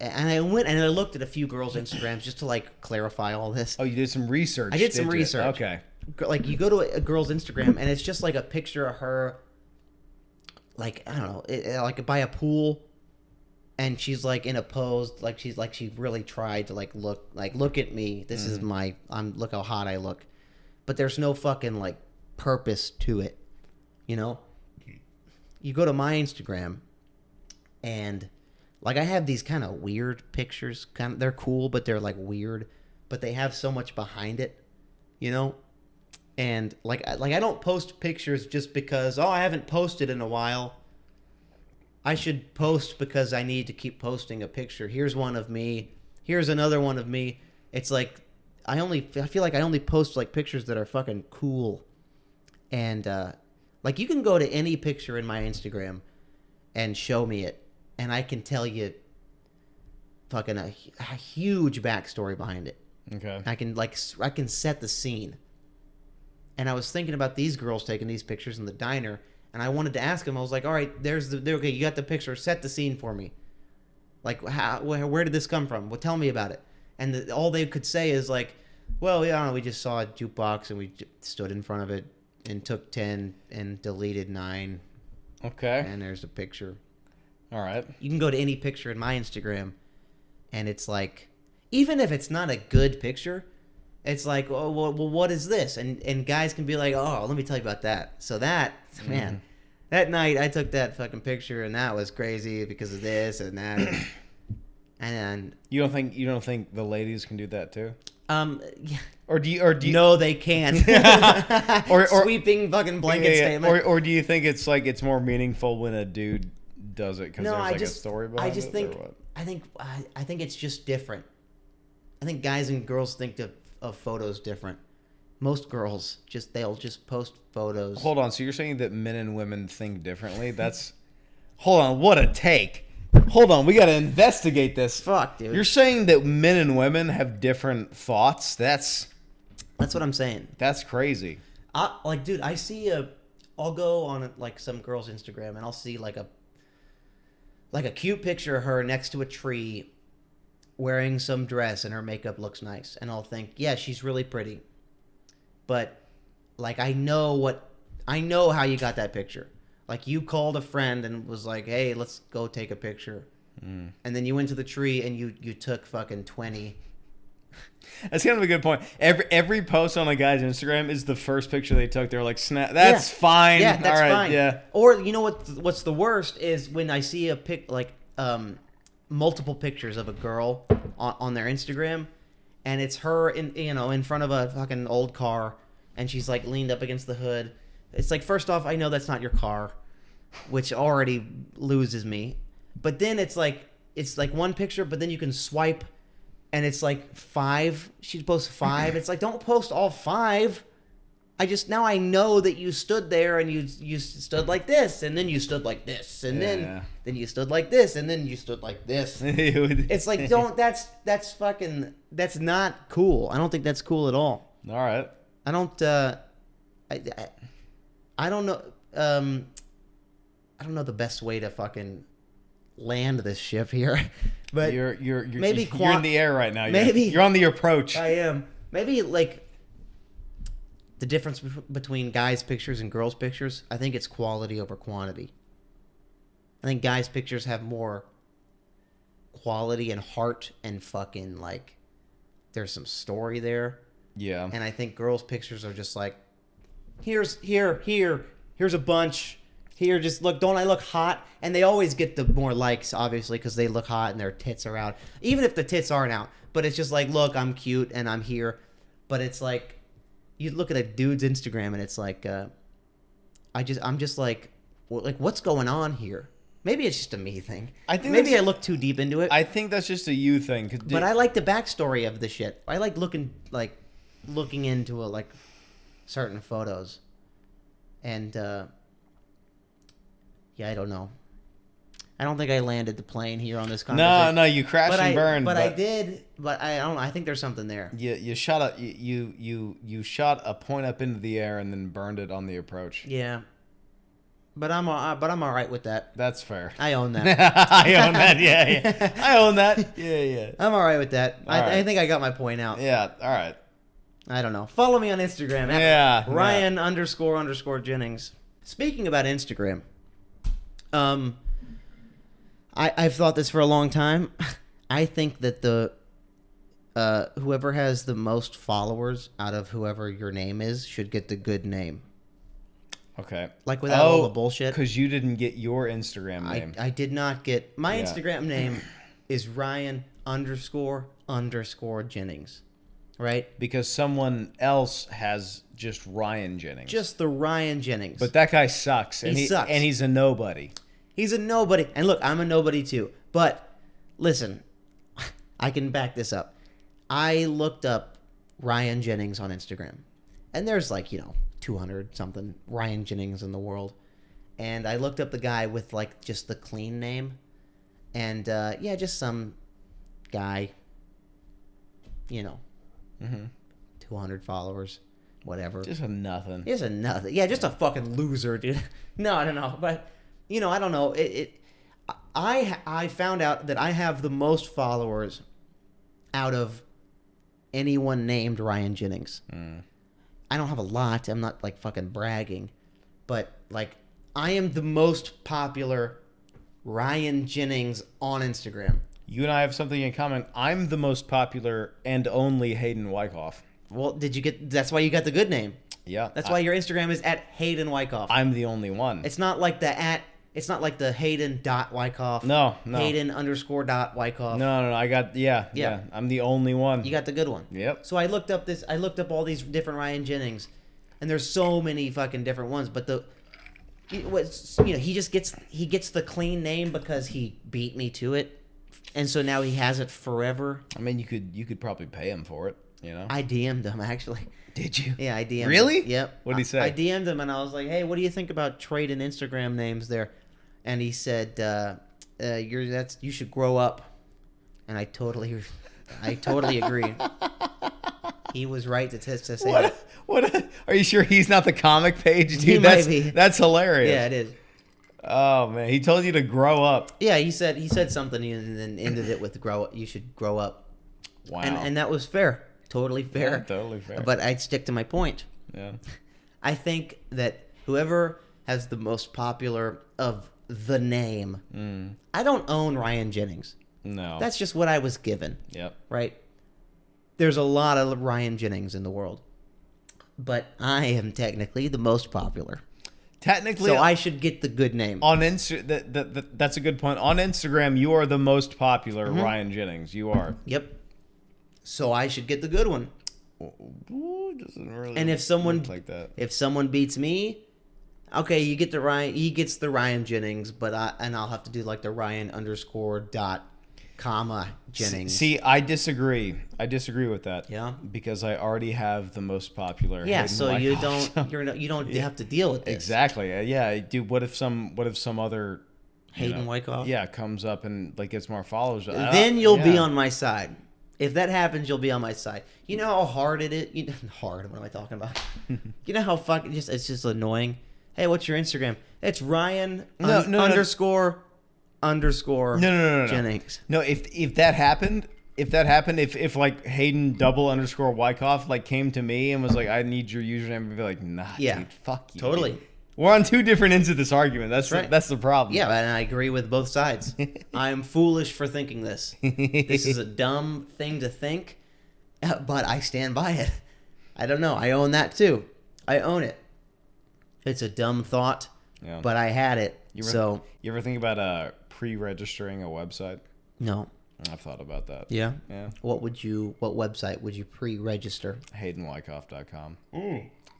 B: and I went and I looked at a few girls' Instagrams just to like clarify all this.
C: Oh, you did some research.
B: I did some research.
C: Okay.
B: Like, you go to a girl's Instagram and it's just like a picture of her, like, I don't know, like by a pool, and she's like in a pose, like she really tried to look at me. This is look how hot I look, but there's no fucking like purpose to it, you know. You go to my Instagram, and like I have these kind of weird pictures. They're cool, but they're like weird. But they have so much behind it, you know. And like I don't post pictures just because I haven't posted in a while. I should post because I need to keep posting a picture. Here's one of me. Here's another one of me. It's like I feel like I only post like pictures that are fucking cool. And like you can go to any picture in my Instagram and show me it, and I can tell you fucking a huge backstory behind it.
C: Okay.
B: I can set the scene. And I was thinking about these girls taking these pictures in the diner, and I wanted to ask them. I was like, "All right, okay, you got the picture. Set the scene for me. Like, where did this come from? Well, tell me about it." And all they could say is like, "Well, yeah, I don't know, we just saw a jukebox and we stood in front of it and took 10 and deleted 9."
C: Okay.
B: And there's a picture.
C: All right.
B: You can go to any picture in my Instagram, and it's like, even if it's not a good picture, it's like, oh, well, what is this? And guys can be like, oh, let me tell you about that. So that, man, that night I took that fucking picture, and that was crazy because of this and that. And
C: you don't think the ladies can do that too?
B: Yeah.
C: Or do you?
B: No, they can't.
C: or
B: sweeping fucking blanket statement.
C: Or do you think it's like it's more meaningful when a dude does it because there's like a story behind it?
B: I think it's just different. I think guys and girls think of photos different. Most girls they'll just post photos.
C: Hold on, so you're saying that men and women think differently? That's hold on, what a take. Hold on, we got to investigate this.
B: Fuck, dude.
C: You're saying that men and women have different thoughts? That's
B: what I'm saying.
C: That's crazy.
B: Dude, I see I'll go on like some girl's Instagram and I'll see like a cute picture of her next to a tree wearing some dress and her makeup looks nice, and I'll think, yeah, she's really pretty. But like I know how you got that picture. Like you called a friend and was like, hey, let's go take a picture. And then you went to the tree and you took fucking 20.
C: That's kind of a good point. Every post on a guy's Instagram is the first picture they took. They're like, snap. That's fine.
B: Yeah, that's
C: all right,
B: fine.
C: Yeah.
B: Or you know what's the worst is when I see a multiple pictures of a girl on their Instagram, and it's her in front of a fucking old car, and she's like leaned up against the hood. It's like, first off, I know that's not your car, which already loses me. But then it's like one picture, but then you can swipe, and it's like 5. She posts 5. It's like, don't post all 5. Now I know that you stood there and you stood like this, and then you stood like this, and then you stood like this, and then you stood like this. It's like, that's not cool. I don't think that's cool at all.
C: All right.
B: I don't I don't know. I don't know the best way to fucking land this ship here, but
C: you're
B: maybe
C: you're in the air right now.
B: Maybe
C: you're on the approach.
B: I am. Maybe like the difference between guys' pictures and girls' pictures. I think it's quality over quantity. I think guys' pictures have more quality and heart and fucking like there's some story there.
C: Yeah.
B: And I think girls' pictures are just like, here's a bunch. Here, just look. Don't I look hot? And they always get the more likes, obviously, because they look hot and their tits are out. Even if the tits aren't out, but it's just like, look, I'm cute and I'm here. But it's like, you look at a dude's Instagram and it's like, I'm just like, well, like, what's going on here? Maybe it's just a me thing. I think maybe I look too deep into it.
C: I think that's just a you thing.
B: But I like the backstory of the shit. I like looking into certain photos, and yeah, I don't know. I don't think I landed the plane here on this conversation.
C: No, you crashed and burned.
B: But I did. But I don't know. I think there's something there.
C: You shot you shot a point up into the air and then burned it on the approach.
B: Yeah. But I'm all right with that.
C: That's fair.
B: I own that.
C: I own that. Yeah. I own that. Yeah.
B: I'm all right with that. I think I got my point out.
C: Yeah. All right.
B: I don't know. Follow me on Instagram.
C: Yeah.
B: Ryan __ Jennings. Speaking about Instagram, I've thought this for a long time. I think that the whoever has the most followers out of whoever your name is should get the good name.
C: Okay.
B: Like without all the bullshit.
C: Because you didn't get your Instagram name.
B: I did not get my Instagram name is Ryan __ Jennings, right?
C: Because someone else has just Ryan Jennings.
B: Just the Ryan Jennings.
C: But that guy sucks. And
B: he sucks.
C: And he's a nobody.
B: He's a nobody. And look, I'm a nobody too. But listen, I can back this up. I looked up Ryan Jennings on Instagram. And there's 200 something Ryan Jennings in the world. And I looked up the guy with just the clean name. And just some guy, 200 followers, whatever.
C: Just a nothing.
B: Just a nothing. Yeah, just a fucking loser, dude. No, I don't know. But, I don't know. I found out that I have the most followers out of anyone named Ryan Jennings. I don't have a lot. I'm not fucking bragging, but I am the most popular Ryan Jennings on Instagram.
C: You and I have something in common. I'm the most popular and only Hayden Wyckoff.
B: Well, that's why you got the good name.
C: Yeah.
B: That's why your Instagram is at Hayden Wyckoff.
C: I'm the only one.
B: It's not like it's not like the Hayden.Wyckoff.
C: No.
B: Hayden _Wyckoff.
C: No. I got, yeah. I'm the only one.
B: You got the good one.
C: Yep.
B: So I looked up all these different Ryan Jennings, and there's so many fucking different ones. But he just gets the clean name because he beat me to it, and so now he has it forever.
C: I mean, you could probably pay him for it.
B: I DM'd him actually.
C: Did you?
B: Yeah, I DM'd
C: Really?
B: him. Yep.
C: What did he say?
B: I DM'd him and I was like, "Hey, what do you think about trading Instagram names there?" And he said, you should grow up." And I totally agree. He was right to say that.
C: Are you sure he's not the comic page, dude?
B: He might be.
C: That's hilarious.
B: Yeah, it is.
C: Oh man, he told you to grow up.
B: Yeah, he said something and then ended it with grow up. You should grow up.
C: Wow.
B: And that was fair. Totally fair.
C: Yeah, totally fair.
B: But I'd stick to my point.
C: Yeah.
B: I think that whoever has the most popular of the name, I don't own Ryan Jennings.
C: No.
B: That's just what I was given.
C: Yep.
B: Right? There's a lot of Ryan Jennings in the world. But I am technically the most popular.
C: Technically,
B: so I should get the good name.
C: On that's a good point. On Instagram, you are the most popular Ryan Jennings. You are.
B: Yep. So I should get the good one.
C: Ooh, doesn't really
B: and if someone
C: look like that.
B: If someone beats me, okay, he gets the Ryan Jennings, but I'll have to do the Ryan _. Jennings.
C: See, I disagree. I disagree with that.
B: Yeah.
C: Because I already have the most popular.
B: Yeah.
C: Hayden
B: So
C: Wyckoff.
B: you don't have to deal with this.
C: Exactly. Yeah, dude. What if some other
B: Hayden Wyckoff?
C: Yeah, comes up and gets more followers.
B: Then you'll be on my side. If that happens, you'll be on my side. You know how hard it is. Hard. What am I talking about? You know how it's just annoying. Hey, what's your Instagram? It's Ryan __ Jennings.
C: No, if that happened, if Hayden _ Wyckoff came to me and was like, I need your username, I'd be like, nah, dude, fuck you.
B: Totally.
C: Dude. We're on two different ends of this argument. That's right. That's the problem.
B: Yeah, and I agree with both sides. I'm foolish for thinking this. This is a dumb thing to think, but I stand by it. I don't know. I own that too. I own it. It's a dumb thought, but I had it.
C: You ever think about pre-registering a website?
B: No.
C: I've thought about that.
B: Yeah?
C: Yeah.
B: What website would you pre-register?
C: HaydenWyckoff.com.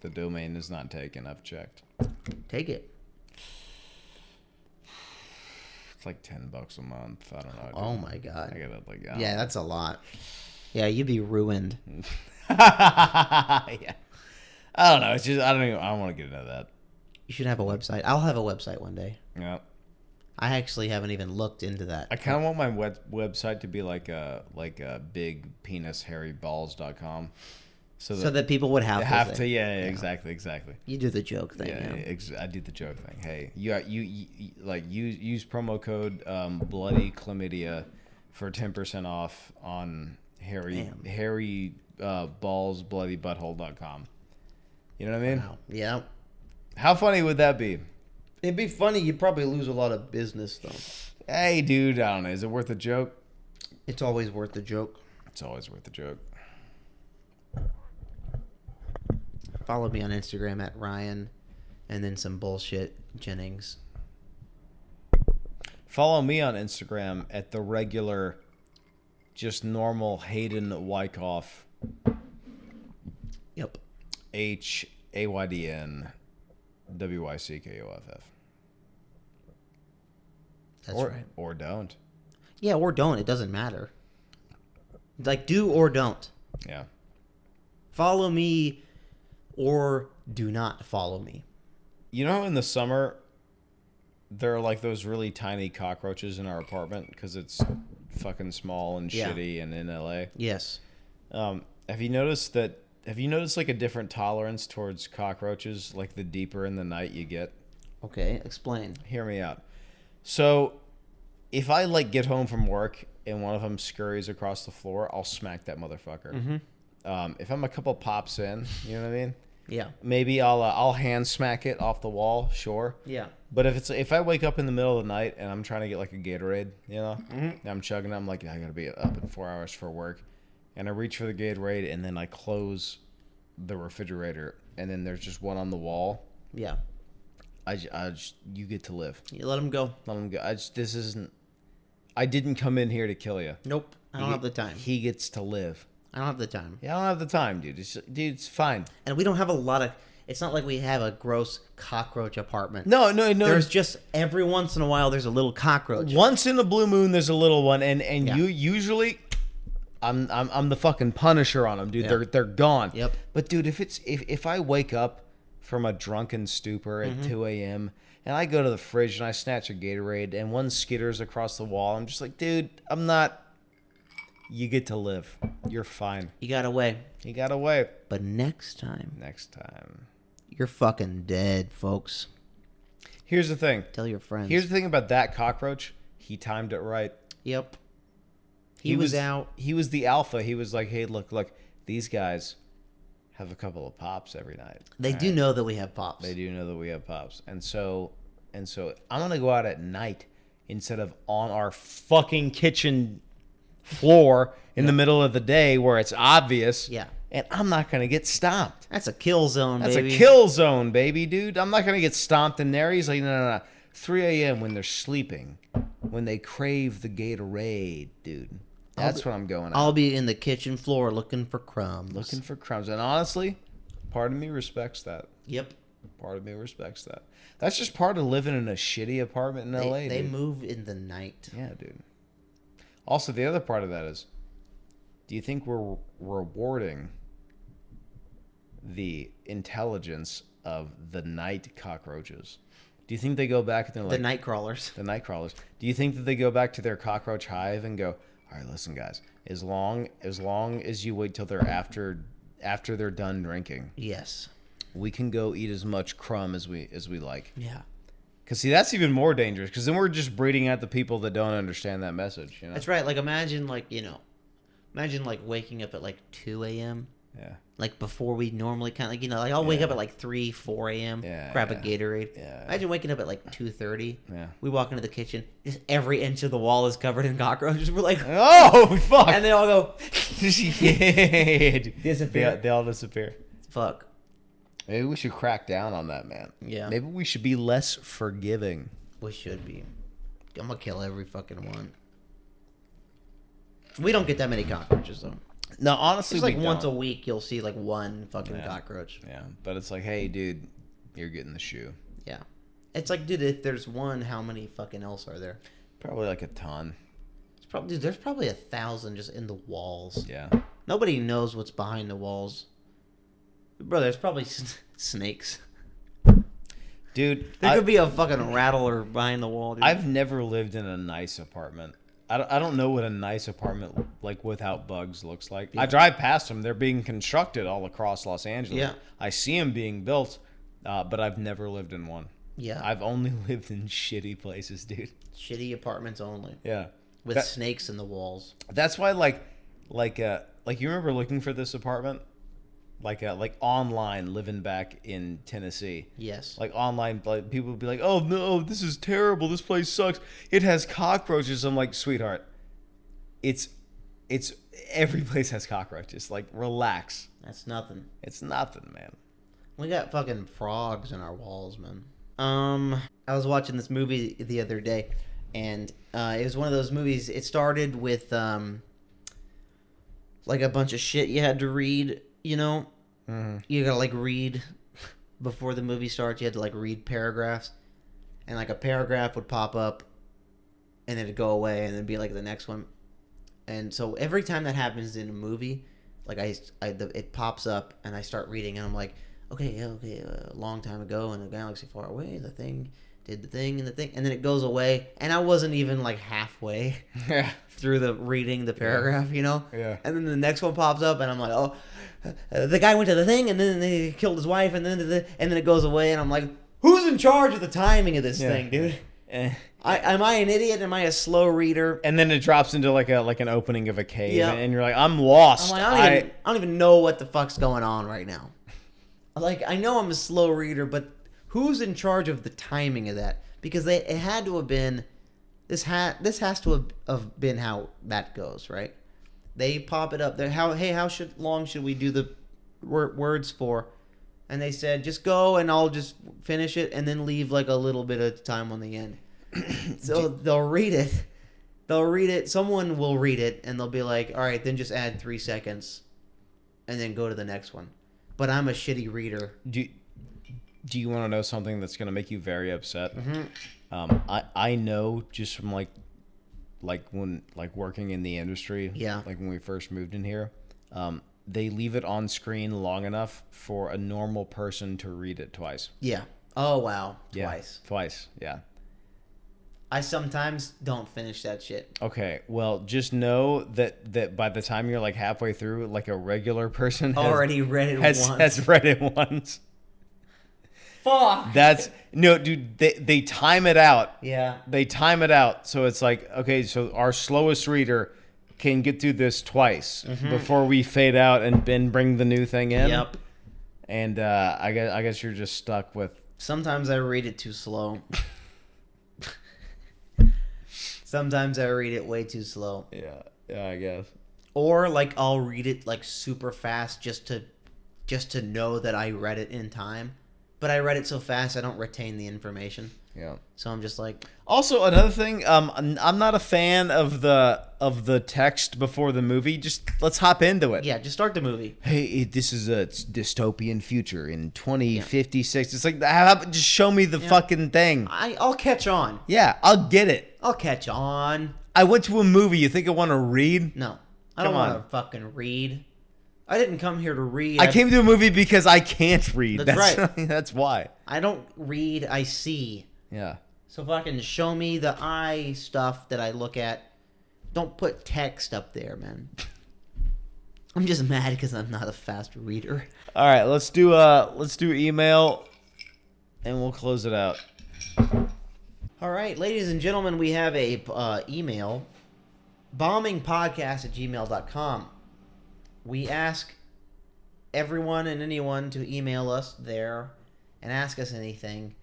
C: The domain is not taken. I've checked.
B: Take it.
C: It's like $10 a month. I don't know.
B: Oh my god.
C: I gotta
B: yeah, that's a lot. Yeah, you'd be ruined.
C: Yeah. I don't know. It's just I don't want to get into that.
B: You should have a website. I'll have a website one day.
C: Yeah.
B: I actually haven't even looked into that.
C: I kind of want my website to be like a big penis hairy balls.com. So
B: that people would have
C: to. Yeah, exactly.
B: You do the joke thing.
C: I do the joke thing. Hey, you use promo code bloody chlamydia for 10% off on hairy balls bloody butthole.com. You know what I mean?
B: Wow. Yeah.
C: How funny would that be?
B: It'd be funny. You'd probably lose a lot of business though.
C: Hey, dude, I don't know. Is it worth a joke?
B: It's always worth a joke.
C: It's always worth a joke.
B: Follow me on Instagram at Ryan and then some bullshit Jennings.
C: Follow me on Instagram at the regular, just normal Hayden Wyckoff.
B: Yep.
C: HAYDN WYCKOFF.
B: That's right.
C: Or don't.
B: Yeah, or don't. It doesn't matter. Like, do or don't.
C: Yeah.
B: Follow me or do not follow me.
C: You know, in the summer, there are like those really tiny cockroaches in our apartment because it's fucking small and shitty and in LA.
B: Yes.
C: Have you noticed that? Have you noticed like a different tolerance towards cockroaches, like the deeper in the night you get?
B: Okay, explain.
C: Hear me out. So, if I like get home from work and one of them scurries across the floor, I'll smack that motherfucker.
B: Mm-hmm.
C: If I'm a couple pops in, you know what I mean?
B: Yeah.
C: Maybe I'll hand smack it off the wall, sure.
B: Yeah.
C: But if I wake up in the middle of the night and I'm trying to get like a Gatorade, you know, I'm chugging, I'm like, I gotta be up in 4 hours for work, and I reach for the Gatorade and then I close the refrigerator and then there's just one on the wall.
B: Yeah.
C: I just you get to live.
B: You let him go.
C: Let him go. This isn't. I didn't come in here to kill you.
B: Nope. I don't have the time.
C: He gets to live.
B: I don't have the time.
C: Yeah, I don't have the time, dude. It's fine.
B: And we don't have a lot of... It's not like we have a gross cockroach apartment.
C: No.
B: There's just every once in a while there's a little cockroach.
C: Once in a blue moon, there's a little one, and
B: Yeah.
C: you usually, I'm the fucking Punisher on them, dude.
B: Yeah.
C: They're gone.
B: Yep.
C: But dude, if I wake up from a drunken stupor at 2 a.m. and I go to the fridge and I snatch a Gatorade and one skitters across the wall, I'm just like, dude, I'm not. You get to live. You're fine.
B: You got away.
C: You got away.
B: But next time, you're fucking dead, folks.
C: Here's the thing.
B: Tell your friends.
C: Here's the thing about that cockroach. He timed it right.
B: Yep. He was out.
C: He was the alpha. He was like, hey, look, these guys have a couple of pops every night.
B: They do know that we have pops.
C: They do know that we have pops. And so I'm going to go out at night instead of on our fucking kitchen floor in the middle of the day where it's obvious.
B: Yeah.
C: And I'm not going to get stomped.
B: That's a kill zone,
C: That's
B: baby.
C: a kill zone, baby, dude. I'm not going to get stomped in there. He's like, no. 3 a.m. when they're sleeping, when they crave the Gatorade, dude. That's what I'm going at.
B: I'll be in the kitchen floor looking for crumbs.
C: Looking for crumbs. And honestly, part of me respects that.
B: Yep.
C: Part of me respects that. That's just part of living in a shitty apartment in LA,
B: They
C: dude.
B: move in the night.
C: Yeah, dude. Also, the other part of that is, do you think we're rewarding the intelligence of the night cockroaches? Do you think they go back and they're like...
B: The night crawlers.
C: The night crawlers. Do you think that they go back to their cockroach hive and go, all right, listen, guys, as long as you wait till they're after they're done drinking,
B: Yes.
C: we can go eat as much crumb as we like.
B: Yeah.
C: Because, see, that's even more dangerous, because then we're just breeding out the people that don't understand that message. You know?
B: That's right. Like, imagine waking up at, 2 a.m.
C: Yeah.
B: Like, before we normally kind of, I'll wake up at, 3, 4 a.m., grab a Gatorade.
C: Yeah.
B: Imagine waking up at, 2:30.
C: Yeah.
B: We walk into the kitchen. Just every inch of the wall is covered in cockroaches. We're like,
C: oh, fuck.
B: and they all go,
C: yeah, dude.
B: disappear.
C: They all disappear.
B: Fuck.
C: Maybe we should crack down on that, man.
B: Yeah.
C: Maybe we should be less forgiving.
B: We should be. I'm going to kill every fucking one. We don't get that many cockroaches, though.
C: No, honestly,
B: It's
C: we
B: once a
C: don't.
B: week you'll see one fucking cockroach.
C: Yeah, but it's like, hey, dude, you're getting the shoe.
B: Yeah. It's like, dude, if there's one, how many fucking else are there?
C: Probably like a ton.
B: There's probably 1,000 just in the walls.
C: Yeah.
B: Nobody knows what's behind the walls. Bro, there's probably snakes.
C: Dude,
B: There could be a fucking rattler behind the wall, dude.
C: I've never lived in a nice apartment. I don't know what a nice apartment without bugs looks like.
B: Yeah.
C: I drive past them. They're being constructed all across Los Angeles.
B: Yeah.
C: I see them being built, but I've never lived in one.
B: Yeah.
C: I've only lived in shitty places, dude.
B: Shitty apartments only.
C: Yeah.
B: With snakes in the walls.
C: That's why, you remember looking for this apartment? Like online, living back in Tennessee.
B: Yes.
C: Like online, people would be like, "Oh no, this is terrible. This place sucks. It has cockroaches." I'm like, "Sweetheart, it's every place has cockroaches. Like, relax.
B: That's nothing.
C: It's nothing, man."
B: We got fucking frogs in our walls, man. I was watching this movie the other day, and it was one of those movies. It started with like a bunch of shit you had to read. You know, you gotta like read before the movie starts. You had to like read paragraphs, and like a paragraph would pop up, and then it'd go away, and then be like the next one. And so every time that happens in a movie, like it pops up, and I start reading, and I'm like, okay, a long time ago in a galaxy far away, the thing did the thing, and then it goes away, and I wasn't even like halfway through the reading the paragraph, you know?
C: Yeah.
B: And then the next one pops up, and I'm like, oh, the guy went to the thing, and then they killed his wife, and then it goes away, and I'm like, who's in charge of the timing of this thing, dude? Am I an idiot? Am I a slow reader?
C: And then it drops into like an opening of a cave, and you're like, I'm lost.
B: I'm like, I don't even know what the fuck's going on right now. Like, I know I'm a slow reader, but who's in charge of the timing of that? Because it had to have been this has to have been how that goes, right? They pop it up there. How long should we do the words for? And they said, just go, and I'll just finish it, and then leave like a little bit of time on the end. So they'll read it. Someone will read it, and they'll be like, all right, then just add 3 seconds, and then go to the next one. But I'm a shitty reader.
C: Do you want to know something that's going to make you very upset?
B: Mm-hmm.
C: I know just from like when working in the industry, like when we first moved in here, they leave it on screen long enough for a normal person to read it twice.
B: Yeah. Oh wow.
C: Twice. Yeah.
B: I sometimes don't finish that shit.
C: Okay, well, just know that by the time you're like halfway through, like a regular person
B: already read it once.
C: Has read it once.
B: Fuck.
C: That's no, dude. They time it out.
B: Yeah.
C: They time it out, so it's like, okay, so our slowest reader can get through this twice before we fade out and then bring the new thing in.
B: Yep.
C: And I guess you're just stuck with.
B: Sometimes I read it too slow. Sometimes I read it way too slow.
C: Yeah, I guess.
B: Or like I'll read it like super fast just to know that I read it in time. But I read it so fast I don't retain the information.
C: Yeah.
B: So I'm just like.
C: Also, another thing, I'm not a fan of the text before the movie. Just let's hop into it.
B: Yeah, just start the movie.
C: Hey, this is a dystopian future in 2056. It's like, how about just show me the fucking thing.
B: I'll catch on.
C: Yeah, I'll get it.
B: I'll catch on.
C: I went to a movie. You think I want to read?
B: No, I don't want to fucking read. I didn't come here to read.
C: I came to a movie because I can't read.
B: That's right.
C: That's why.
B: I don't read. I see.
C: Yeah.
B: So fucking show me the eye stuff that I look at. Don't put text up there, man. I'm just mad because I'm not a fast reader.
C: All right, let's do email, and we'll close it out.
B: All right, ladies and gentlemen, we have a email, bombingpodcast@gmail.com. We ask everyone and anyone to email us there and ask us anything.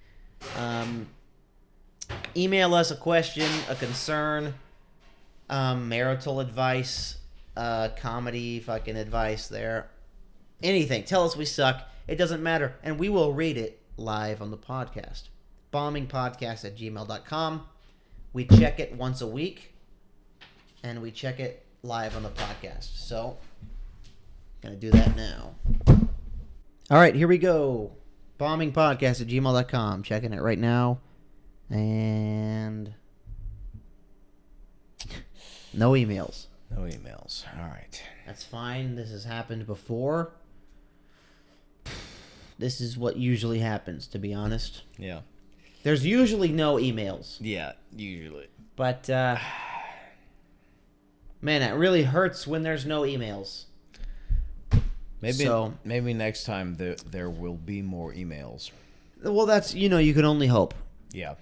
B: Email us a question, a concern, marital advice, comedy fucking advice there. Anything. Tell us we suck. It doesn't matter. And we will read it live on the podcast. bombingpodcast@gmail.com. We check it once a week. And we check it live on the podcast. So, gonna do that now. All right, here we go. bombingpodcast@gmail.com. Checking it right now. And no emails.
C: No emails. All right.
B: That's fine. This has happened before. This is what usually happens, to be honest.
C: Yeah.
B: There's usually no emails.
C: Yeah, usually.
B: But, man, it really hurts when there's no emails.
C: Maybe next time there will be more emails.
B: Well, that's, you can only hope.
C: Yeah.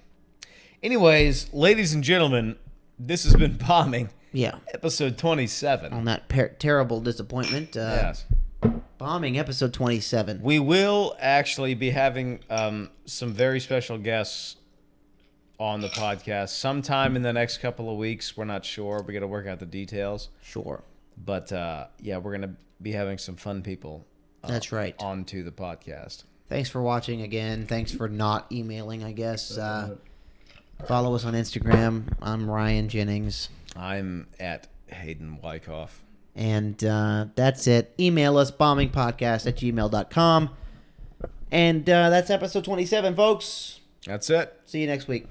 C: Anyways, ladies and gentlemen, this has been Bombing.
B: Yeah.
C: Episode 27.
B: On that terrible disappointment.
C: Yes.
B: Bombing episode 27.
C: We will actually be having some very special guests on the podcast sometime in the next couple of weeks. We're not sure. We got to work out the details.
B: Sure.
C: But, yeah, we're going to be having some fun people.
B: That's right.
C: Onto the podcast.
B: Thanks for watching again. Thanks for not emailing, I guess. Follow us on Instagram. I'm Ryan Jennings.
C: I'm at Hayden Wyckoff.
B: And that's it. Email us, bombingpodcast@gmail.com. And that's episode 27, folks.
C: That's it.
B: See you next week.